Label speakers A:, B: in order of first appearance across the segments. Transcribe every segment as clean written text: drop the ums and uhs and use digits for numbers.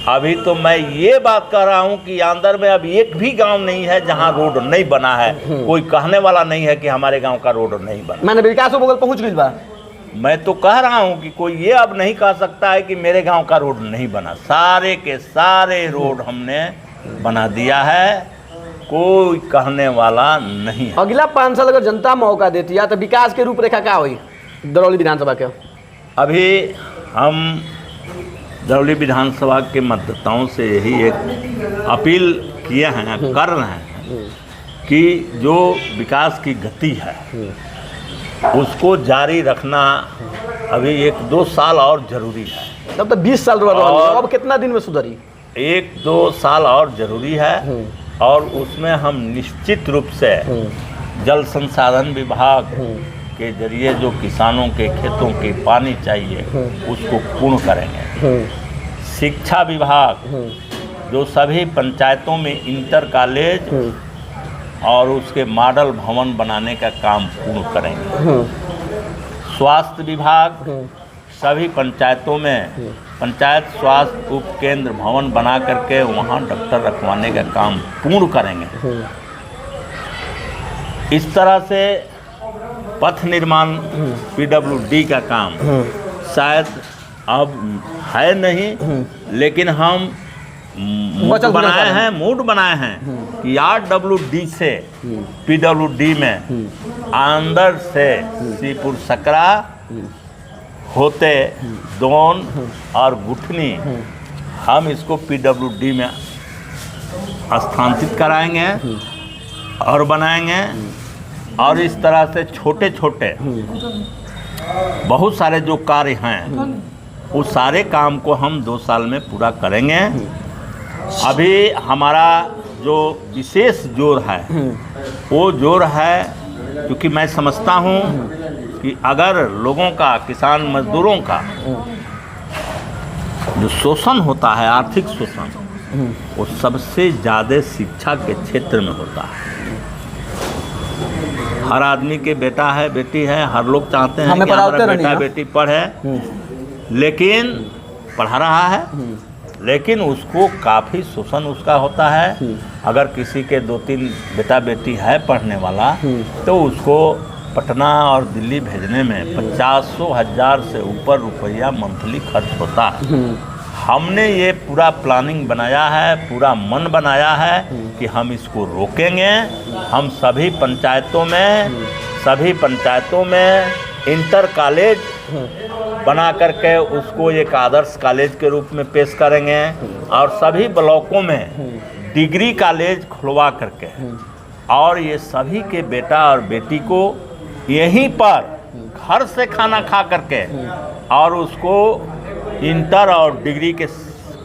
A: अभी तो मैं ये बात कर रहा हूँ कि अंदर में अब एक भी गांव नहीं है जहाँ रोड नहीं बना है। कोई कहने वाला नहीं है कि हमारे गांव का रोड नहीं बना।
B: मैंने विकास बगल पहुँच गई बा।
A: मैं तो कह रहा हूँ कि कोई ये अब नहीं कह सकता है कि मेरे गांव का रोड नहीं बना। सारे के सारे रोड हमने बना दिया है, कोई कहने वाला नहीं है।
B: अगला 5 साल अगर जनता मौका देती है तो विकास के रूपरेखा क्या हुई दरौली विधानसभा के?
A: अभी हम दरौली विधानसभा के मतदाताओं से यही एक अपील किए हैं, कर रहे हैं कि जो विकास की गति है उसको जारी रखना अभी 1-2 साल और ज़रूरी है।
B: तब तो 20 साल अब कितना दिन में सुधरी?
A: 1-2 साल और ज़रूरी है और उसमें हम निश्चित रूप से जल संसाधन विभाग के जरिए जो किसानों के खेतों के पानी चाहिए उसको पूर्ण करेंगे। शिक्षा विभाग जो सभी पंचायतों में इंटर कॉलेज और उसके मॉडल भवन बनाने का काम पूर्ण करेंगे। स्वास्थ्य विभाग सभी पंचायतों में पंचायत स्वास्थ्य उप केंद्र भवन बना करके वहाँ डॉक्टर रखवाने का काम पूर्ण करेंगे। इस तरह से पथ निर्माण PWD का काम शायद अब है नहीं, लेकिन हम मूड बनाए हैं कि RWD से PWD में अंदर से सीपुर सकरा होते दोन और गुठनी हम इसको PWD में स्थानांतरित कराएंगे और बनाएंगे। और इस तरह से छोटे छोटे बहुत सारे जो कार्य हैं उस सारे काम को हम 2 साल में पूरा करेंगे। अभी हमारा जो विशेष जोर है वो जोर है, क्योंकि मैं समझता हूँ कि अगर लोगों का, किसान मजदूरों का जो शोषण होता है, आर्थिक शोषण, वो सबसे ज़्यादा शिक्षा के क्षेत्र में होता है। हर आदमी के बेटा है, बेटी है, हर लोग चाहते हैं कि हमारा बेटा बेटी पढ़े, लेकिन पढ़ा रहा है, लेकिन उसको काफ़ी शोषण उसका होता है। अगर किसी के 2-3 बेटा बेटी है पढ़ने वाला तो उसको पटना और दिल्ली भेजने में 50,000 से ऊपर रुपया मंथली खर्च होता है। हमने ये पूरा प्लानिंग बनाया है, पूरा मन बनाया है कि हम इसको रोकेंगे। हम सभी पंचायतों में इंटर कॉलेज बना करके उसको एक आदर्श कॉलेज के रूप में पेश करेंगे और सभी ब्लॉकों में डिग्री कॉलेज खुलवा करके और ये सभी के बेटा और बेटी को यहीं पर घर से खाना खा करके और उसको इंटर और डिग्री के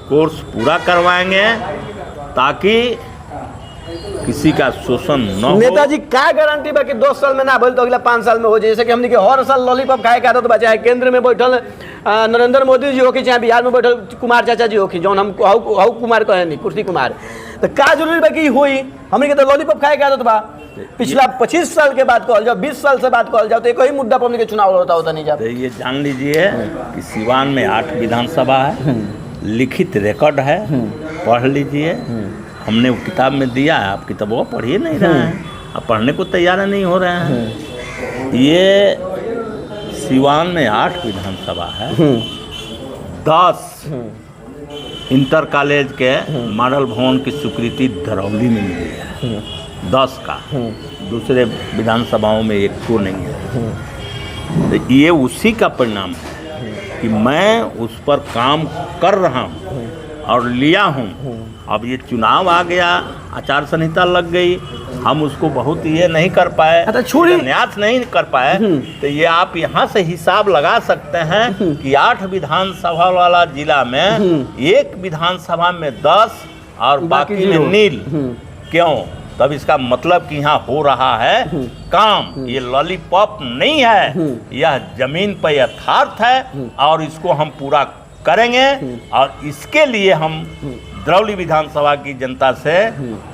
A: कोर्स पूरा करवाएंगे ताकि किसी का शोषण न हो।
B: नेताजी क्या गारंटी बा कि 2 साल में ना भइल तो अगला 5 साल में हो जाए? जैसे कि हमने के हर साल लॉलीपॉप खाए के आदत बा, चाहे केंद्र में बैठल नरेंद्र मोदी जी हो कि चाहे बिहार में बैठल कुमार चाचा जी हो कि जौन हम हाउ कुमार कहे नहीं, कुर्सी कुमार, तो का जरूरी बा कि हुई? हमने के तो लॉलीपॉप खाए के आदत बा। पिछला 25 साल के बात कहल जाओ, 20 साल से बात कहल जाओ तो एक ही मुद्दा पर हमने के चुनाव होता नहीं जाता।
A: ये जान लीजिए कि सिवान में 8 विधानसभा है, लिखित रिकॉर्ड है, पढ़ लीजिए। हमने वो किताब में दिया है, आप किताबों पढ़िए नहीं रहे हैं, अब पढ़ने को तैयार नहीं हो रहे हैं। ये सिवान में 8 विधानसभा है, 10 इंटर कॉलेज के मॉडल भवन की स्वीकृति दरौली में मिली है, 10 का, दूसरे विधानसभाओं में 1 को नहीं है। तो ये उसी का परिणाम है कि मैं उस पर काम कर रहा हूँ और लिया हूँ। अब ये चुनाव आ गया, आचार संहिता लग गई, हम उसको बहुत ये नहीं कर पाए, न्यास नहीं कर पाए, तो ये आप यहाँ से हिसाब लगा सकते हैं कि 8 विधानसभा वाला जिला में 1 विधानसभा में 10 और बाकी में नील। क्यों? तब इसका मतलब कि यहाँ हो रहा है काम, ये लॉलीपॉप नहीं है, यह जमीन पर यथार्थ है और इसको हम पूरा करेंगे। और इसके लिए हम दरौली विधानसभा की जनता से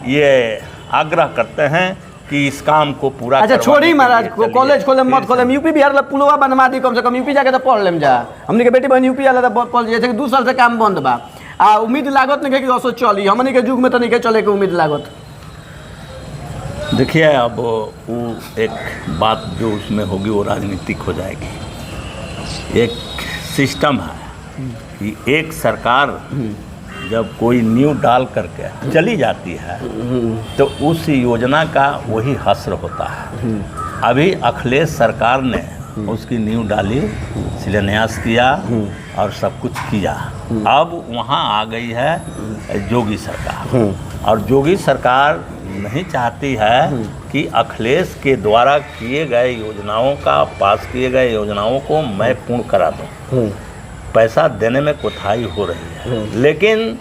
A: ये आग्रह करते हैं कि इस काम को पूरा।
B: अच्छा छोड़ी महाराज, कॉलेज खोले मत खोले, यूपी बिहार ला पुलवा बनवा दी, कम से कम यूपी जाके तो पढ़ लेम जा। हमने के बेटी बहन यूपी वाला तो जैसे कि 2 साल से काम बंद बा। उम्मीद लागत नहीं है कि असो चली, हमनी के युग में तो नहीं के चले के उम्मीद लागत।
A: देखिए अब वो एक बात जो उसमें होगी वो राजनीतिक हो जाएगी। एक सिस्टम है कि एक सरकार जब कोई नींव डाल करके चली जाती है तो उस योजना का वही हश्र होता है। अभी अखिलेश सरकार ने उसकी नींव डाली, शिलान्यास किया और सब कुछ किया। अब वहाँ आ गई है योगी सरकार, और योगी सरकार नहीं चाहती है कि अखिलेश के द्वारा किए गए योजनाओं का, पास किए गए योजनाओं को मैं पूर्ण करा दूँ। पैसा देने में कोताही हो रही है, लेकिन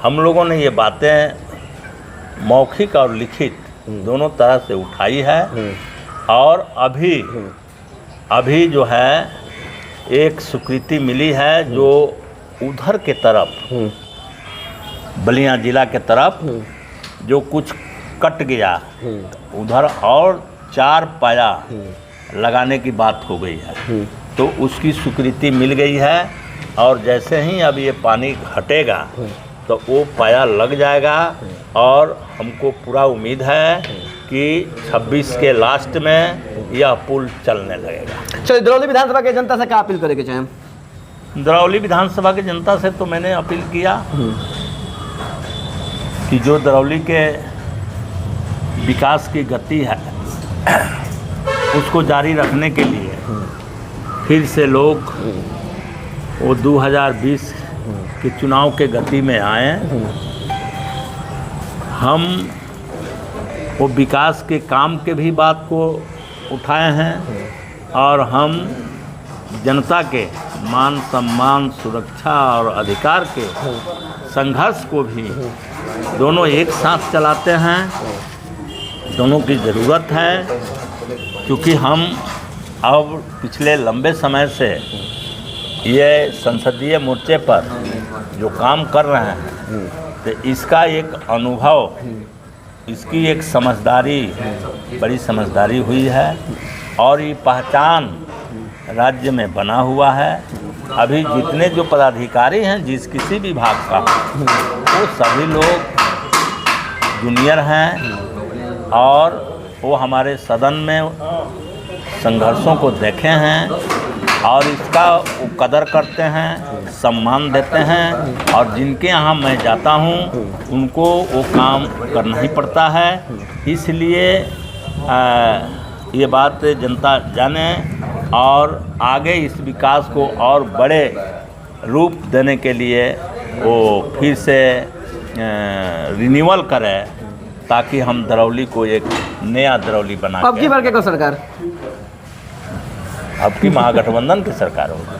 A: हम लोगों ने ये बातें मौखिक और लिखित दोनों तरह से उठाई है। और अभी जो है एक स्वीकृति मिली है जो उधर के तरफ, बलिया जिला के तरफ जो कुछ कट गया उधर और 4 पाया लगाने की बात हो गई है, तो उसकी स्वीकृति मिल गई है। और जैसे ही अब ये पानी हटेगा तो वो पाया लग जाएगा, और हमको पूरा उम्मीद है कि 26 के लास्ट में यह पुल चलने लगेगा।
B: चलिए, दरौली विधानसभा के जनता से क्या अपील करेंगे चाहें?
A: दरौली विधानसभा की जनता से तो मैंने अपील किया कि जो दरौली के विकास की गति है उसको जारी रखने के लिए फिर से लोग वो 2020 के चुनाव के गति में आए। हम वो विकास के काम के भी बात को उठाए हैं, और हम जनता के मान सम्मान, सुरक्षा और अधिकार के संघर्ष को भी दोनों एक साथ चलाते हैं। दोनों की ज़रूरत है, क्योंकि हम अब पिछले लंबे समय से ये संसदीय मोर्चे पर जो काम कर रहे हैं, तो इसका एक अनुभव, इसकी एक समझदारी, बड़ी समझदारी हुई है, और ये पहचान राज्य में बना हुआ है। अभी जितने जो पदाधिकारी हैं जिस किसी भी विभाग का, वो सभी लोग जूनियर हैं, और वो हमारे सदन में संघर्षों को देखे हैं और इसका वो कदर करते हैं, सम्मान देते हैं। और जिनके यहाँ मैं जाता हूँ उनको वो काम करना ही पड़ता है। इसलिए ये बात जनता जाने, और आगे इस विकास को और बड़े रूप देने के लिए वो फिर से रिन्यूअल करे, ताकि हम दरौली को एक नया दरौली बना के।
B: अब की बार क्या सरकार?
A: अब की महागठबंधन की सरकार होगी,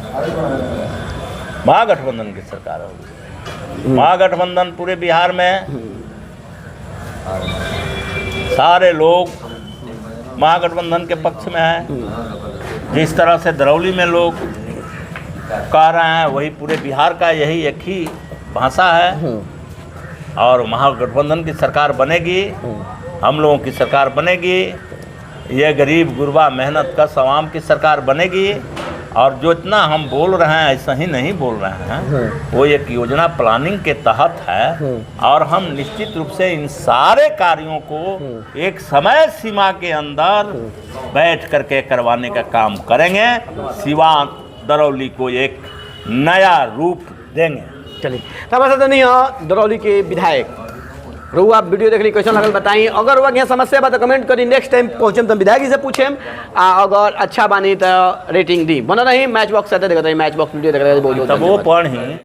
A: महागठबंधन की सरकार होगी। महागठबंधन पूरे बिहार में सारे लोग महागठबंधन के पक्ष में हैं। जिस तरह से दरौली में लोग कह रहे हैं, वही पूरे बिहार का यही एक ही भाषा है। और महागठबंधन की सरकार बनेगी, हम लोगों की सरकार बनेगी, ये गरीब गुरबा मेहनत कश आवाम की सरकार बनेगी। और जो इतना हम बोल रहे हैं ऐसा ही नहीं बोल रहे हैं, वो एक योजना प्लानिंग के तहत है। और हम निश्चित रूप से इन सारे कार्यों को एक समय सीमा के अंदर बैठ करके करवाने का काम करेंगे। सिवान दरौली को एक नया रूप देंगे।
B: चलिए, तब तो नहीं हो दरौली के विधायक रहू, आप वीडियो देखली कैसा लगल बताई। अगर वह यहाँ समस्या बा तो कमेंट करी, नेक्स्ट टाइम पहुँचम तो विधायक जी से पूछेम। अगर अच्छा बानी तो रेटिंग दी। बना रही मैच बॉक्स साथे देखते रही, मैच बॉक्स वीडियो देखते रही।
A: तब वो पढ़ी